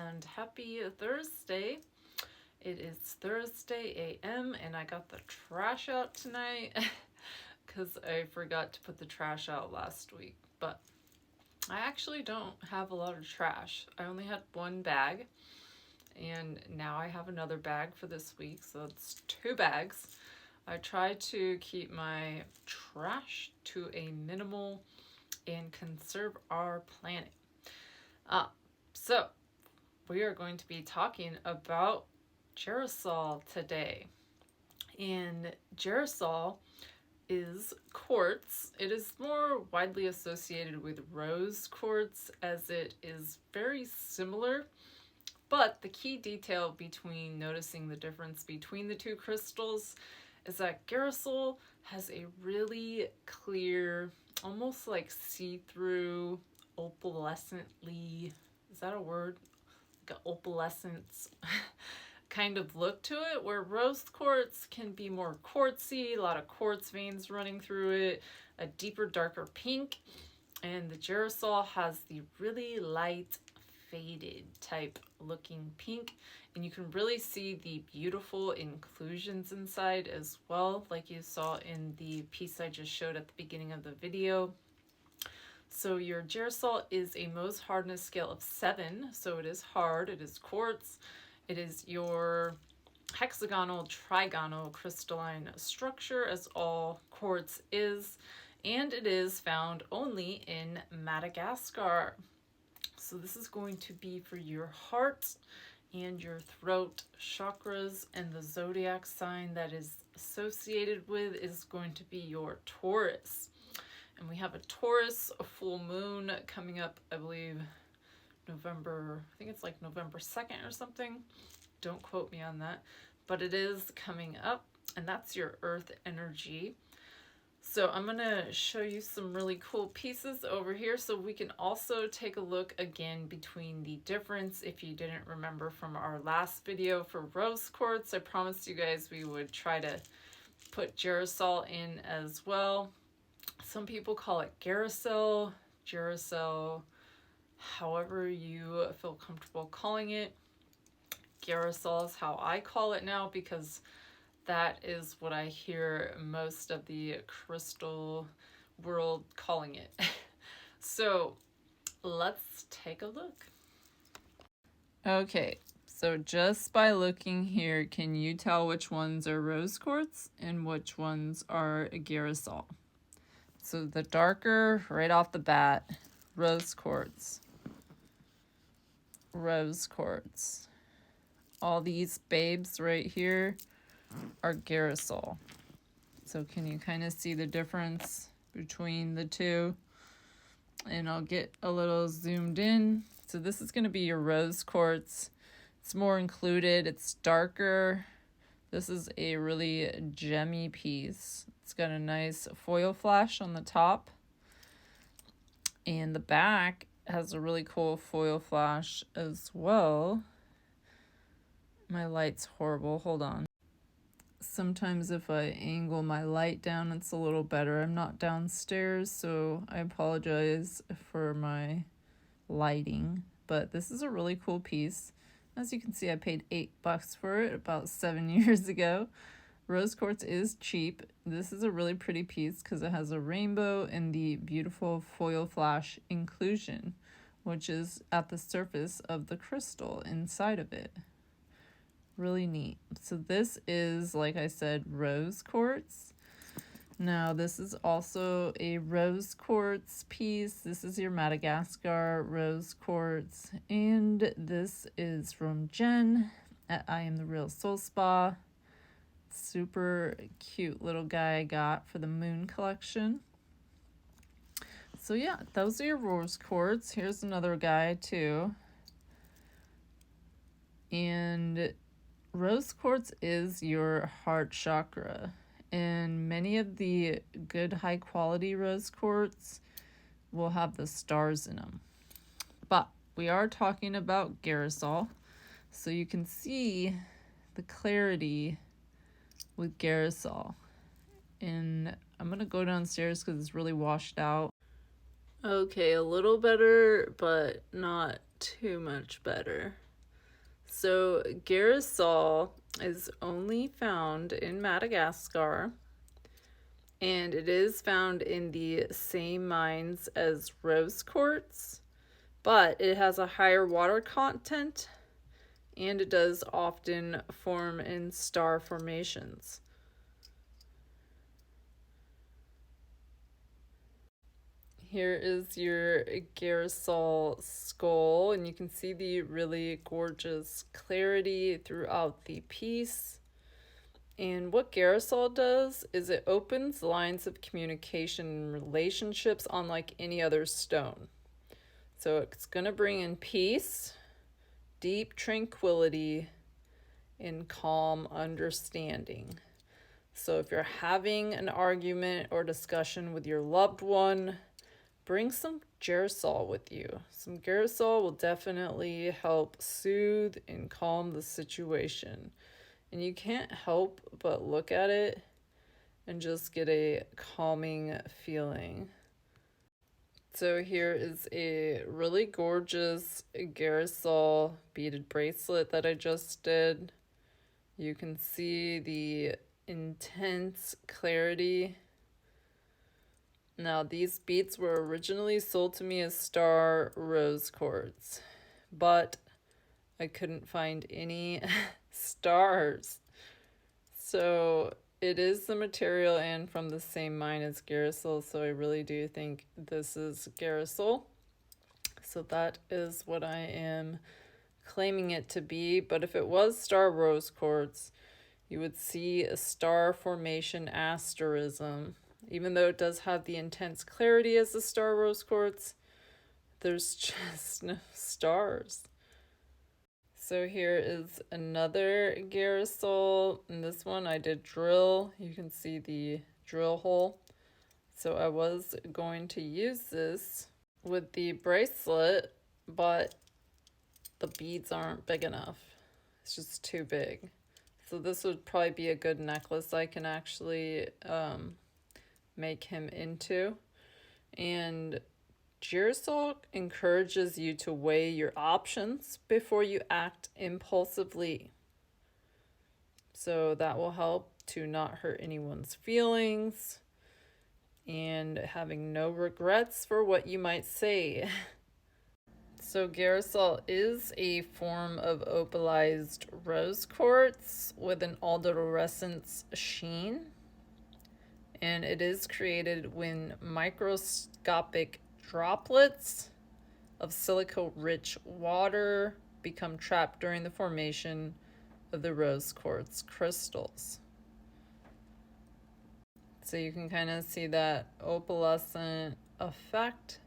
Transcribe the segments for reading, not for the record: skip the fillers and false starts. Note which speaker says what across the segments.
Speaker 1: and happy Thursday. It is Thursday AM and I got the trash out tonight because I forgot to put the trash out last week. But I actually don't have a lot of trash. I only had one bag and now I have another bag for this week, so it's 2 bags. I try to keep my trash to a minimal and conserve our planet. So we are going to be talking about Girasol today. And Girasol is quartz. It is more widely associated with rose quartz as it is very similar. But the key detail between noticing the difference between the two crystals is that Girasol has a really clear, almost like see-through, opalescently, is that a word? Like an opalescence kind of look to it, where rose quartz can be more quartzy, a lot of quartz veins running through it, a deeper, darker pink, and the Girasol has the really light, faded type looking pink, and you can really see the beautiful inclusions inside as well, like you saw in the piece I just showed at the beginning of the video. So your Girasol is a Mohs hardness scale of 7, so it is hard, it is quartz, it is your hexagonal, trigonal crystalline structure as all quartz is, and it is found only in Madagascar. So this is going to be for your heart and your throat chakras, and the zodiac sign that is associated with is going to be your Taurus. And we have a Taurus, a full moon coming up, I believe, November 2nd or something. Don't quote me on that, but it is coming up, and that's your earth energy. So I'm going to show you some really cool pieces over here so we can also take a look again between the difference. If you didn't remember from our last video for rose quartz, I promised you guys we would try to put Girasol in as well. Some people call it Girasol, however you feel comfortable calling it. Girasol is how I call it now because that is what I hear most of the crystal world calling it. So let's take a look. Okay, so just by looking here, can you tell which ones are rose quartz and which ones are Girasol? So the darker, right off the bat, rose quartz. Rose quartz. All these babes right here are Girasol. So can you kind of see the difference between the two? And I'll get a little zoomed in. So this is going to be your rose quartz. It's more included. It's darker. This is a really gemmy piece. It's got a nice foil flash on the top. And the back has a really cool foil flash as well. My light's horrible. Hold on. Sometimes if I angle my light down, it's a little better. I'm not downstairs, so I apologize for my lighting. But this is a really cool piece. As you can see, I paid $8 for it about 7 years ago. Rose quartz is cheap. This is a really pretty piece because it has a rainbow and the beautiful foil flash inclusion, which is at the surface of the crystal inside of it. Really neat. So this is, like I said, rose quartz. Now this is also a rose quartz piece. This is your Madagascar rose quartz, and this is from Jen at I Am the Real Soul Spa. Super cute little guy I got for the moon collection. So yeah, those are your rose quartz. Here's another guy too. And rose quartz is your heart chakra, and many of the good high quality rose quartz will have the stars in them. But we are talking about Girasol, so you can see the clarity with Girasol. And I'm going to go downstairs because it's really washed out. Okay, a little better, but not too much better. So Girasol is only found in Madagascar, and it is found in the same mines as rose quartz, but it has a higher water content, and it does often form in star formations. Here is your Girasol skull, and you can see the really gorgeous clarity throughout the piece. And what Girasol does is it opens lines of communication and relationships unlike any other stone. So it's going to bring in peace, deep tranquility, and calm understanding. So if you're having an argument or discussion with your loved one, bring some Girasol with you. Some Girasol will definitely help soothe and calm the situation. And you can't help but look at it and just get a calming feeling. So here is a really gorgeous Girasol beaded bracelet that I just did. You can see the intense clarity. Now, these beads were originally sold to me as star rose quartz, but I couldn't find any stars. So it is the material and from the same mine as Girasol, so I really do think this is Girasol. So that is what I am claiming it to be. But if it was star rose quartz, you would see a star formation asterism. Even though it does have the intense clarity as the star rose quartz, there's just no stars. So here is another Girasol, and this one I did drill. You can see the drill hole. So I was going to use this with the bracelet, but the beads aren't big enough. It's just too big. So this would probably be a good necklace I can actually make him into. And Girasol encourages you to weigh your options before you act impulsively. So that will help to not hurt anyone's feelings and having no regrets for what you might say. So Girasol is a form of opalized rose quartz with an aldorescence sheen. And it is created when microscopic droplets of silica-rich water become trapped during the formation of the rose quartz crystals. So you can kind of see that opalescent effect.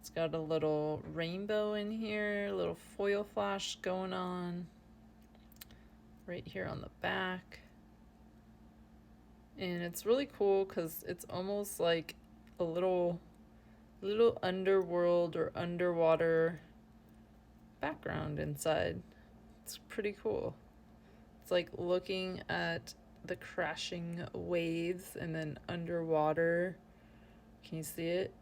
Speaker 1: It's got a little rainbow in here, a little foil flash going on right here on the back. And it's really cool because it's almost like a little underworld or underwater background inside. It's pretty cool. It's like looking at the crashing waves and then underwater. Can you see it?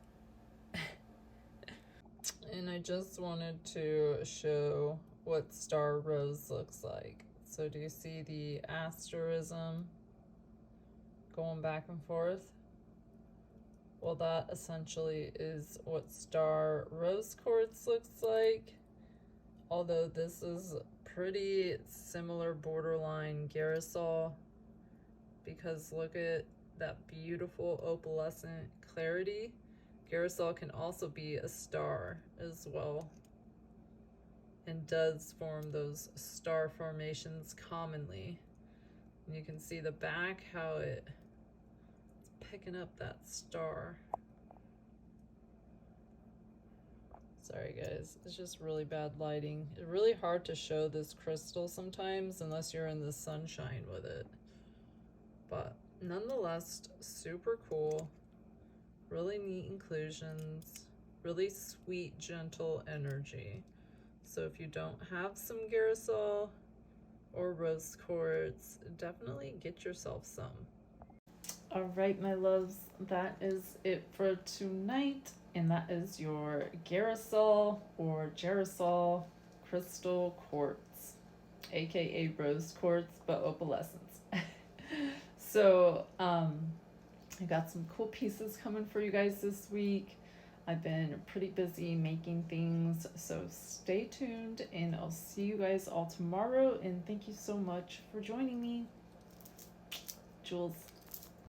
Speaker 1: And I just wanted to show what star rose looks like. So do you see the asterism going back and forth? Well, that essentially is what star rose quartz looks like. Although this is pretty similar borderline Girasol, because look at that beautiful opalescent clarity. Girasol can also be a star as well and does form those star formations commonly. And you can see the back, how it's picking up that star. Sorry guys, it's just really bad lighting. It's really hard to show this crystal sometimes unless you're in the sunshine with it. But nonetheless, super cool. Really neat inclusions. Really sweet, gentle energy. So if you don't have some Girasol or rose quartz, definitely get yourself some. All right, my loves, that is it for tonight. And that is your Girasol or Girasol crystal quartz. aka rose quartz, but opalescence. So I got some cool pieces coming for you guys this week. I've been pretty busy making things, so stay tuned, and I'll see you guys all tomorrow, and thank you so much for joining me. Jules.